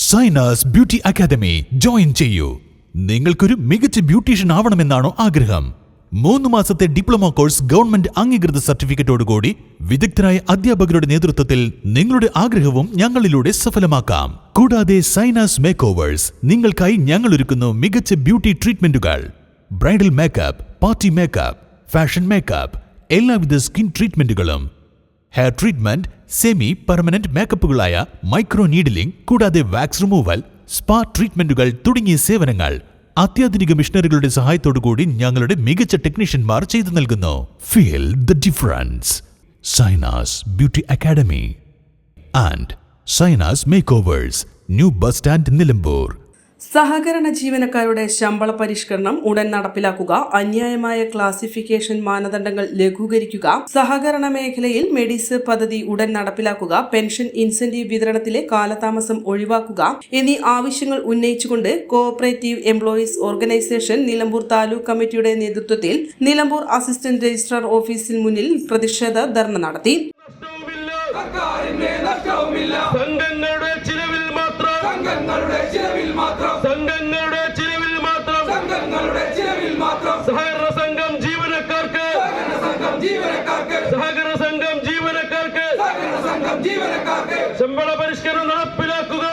Sainas beauty academy join ചെയ്യൂ. നിങ്ങൾക്കൊരു മികച്ച ബ്യൂട്ടീഷ്യൻ ആവണമെന്നാണോ ആഗ്രഹം? 3 മാസത്തെ ഡിപ്ലോമ കോഴ്സ് ഗവൺമെന്റ് അംഗീകൃത സർട്ടിഫിക്കറ്റോടുകൂടി വിദഗ്ധരായ അധ്യാപകരുടെ നേതൃത്വത്തിൽ നിങ്ങളുടെ ആഗ്രഹവും ഞങ്ങളിലൂടെ സഫലമാക്കാം. കൂടാതെ സൈനാസ് മേക്ക് ഓവേഴ്സ് നിങ്ങൾക്കായി ഞങ്ങൾ ഒരുക്കുന്നു മികച്ച ബ്യൂട്ടി ട്രീറ്റ്മെന്റുകൾ. Bridal makeup, party makeup, fashion makeup, എല്ലാവിധ സ്കിൻ ട്രീറ്റ്മെന്റുകളും, ഹെയർ ട്രീറ്റ്മെന്റ്, സെമി പെർമനന്റ് മേക്കപ്പുകളായ മൈക്രോ നീഡിലിംഗ്, കൂടാതെ വാക്സ് റിമൂവൽ, സ്പാ ട്രീറ്റ്മെന്റുകൾ തുടങ്ങിയ സേവനങ്ങൾ അത്യാധുനിക മിഷനറികളുടെ സഹായത്തോടുകൂടി ഞങ്ങളുടെ മികച്ച ടെക്നീഷ്യന്മാർ ചെയ്തു നൽകുന്നു. Feel the difference. Zainas beauty academy and Zainas makeovers, new bus stand, Nilambur. സഹകരണ ജീവനക്കാരുടെ ശമ്പള പരിഷ്കരണം ഉടൻ നടപ്പിലാക്കുക. അന്യായമായ ക്ലാസിഫിക്കേഷൻ മാനദണ്ഡങ്ങൾ ലഘൂകരിക്കുക. സഹകരണ മേഖലയിൽ മെഡിസ് പദ്ധതി ഉടൻ നടപ്പിലാക്കുക. പെൻഷൻ ഇൻസെന്റീവ് വിതരണത്തിലെ കാലതാമസം ഒഴിവാക്കുക എന്നീ ആവശ്യങ്ങൾ ഉന്നയിച്ചുകൊണ്ട് cooperative employees organisation Nilambur taluk കമ്മിറ്റിയുടെ നേതൃത്വത്തിൽ നിലമ്പൂർ അസിസ്റ്റന്റ് രജിസ്ട്രാർ ഓഫീസിന് മുന്നിൽ പ്രതിഷേധ ധർണ നടത്തി. സഹകരണ സംഘം ജീവനക്കാർക്ക് ശമ്പള പരിഷ്കരണം നടപ്പിലാക്കുക.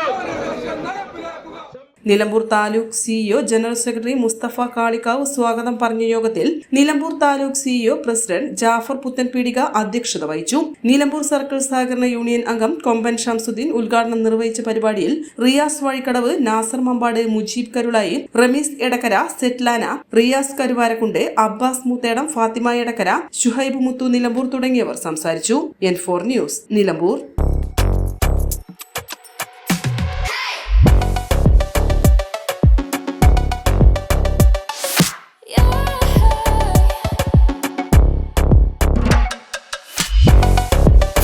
Nilambur taluk CEO general secretary Mustafa Kalikavu സ്വാഗതം പറഞ്ഞ യോഗത്തിൽ നിലമ്പൂർ താലൂക്ക് സിഇഒ പ്രസിഡന്റ് ജാഫർ പുത്തൻപീടിക അധ്യക്ഷത വഹിച്ചു. നിലമ്പൂർ സർക്കിൾ സഹകരണ യൂണിയൻ അംഗം കൊമ്പൻ ഷംസുദ്ദീൻ ഉദ്ഘാടനം നിർവഹിച്ച പരിപാടിയിൽ റിയാസ് വഴിക്കടവ്, നാസർ മമ്പാട്, മുജീബ് കരുളായി, റമീസ് എടക്കര, സെറ്റ്ലാന, റിയാസ് കരുവാരക്കുണ്ട്, അബ്ബാസ് മൂത്തേടം, ഫാത്തിമ എടക്കര, ഷുഹൈബ് മുത്തു നിലമ്പൂർ തുടങ്ങിയവർ സംസാരിച്ചു. N4 news, Nilambur.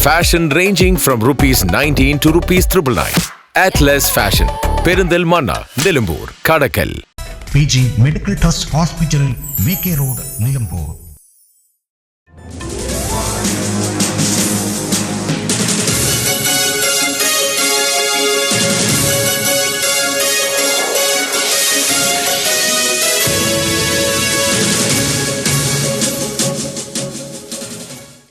Fashion ranging from ₹19 to ₹999. Atlas Fashion, Perindalmanna, Nilambur, Kadakal. PG Medical Trust Hospital, MK Road, Nilambur.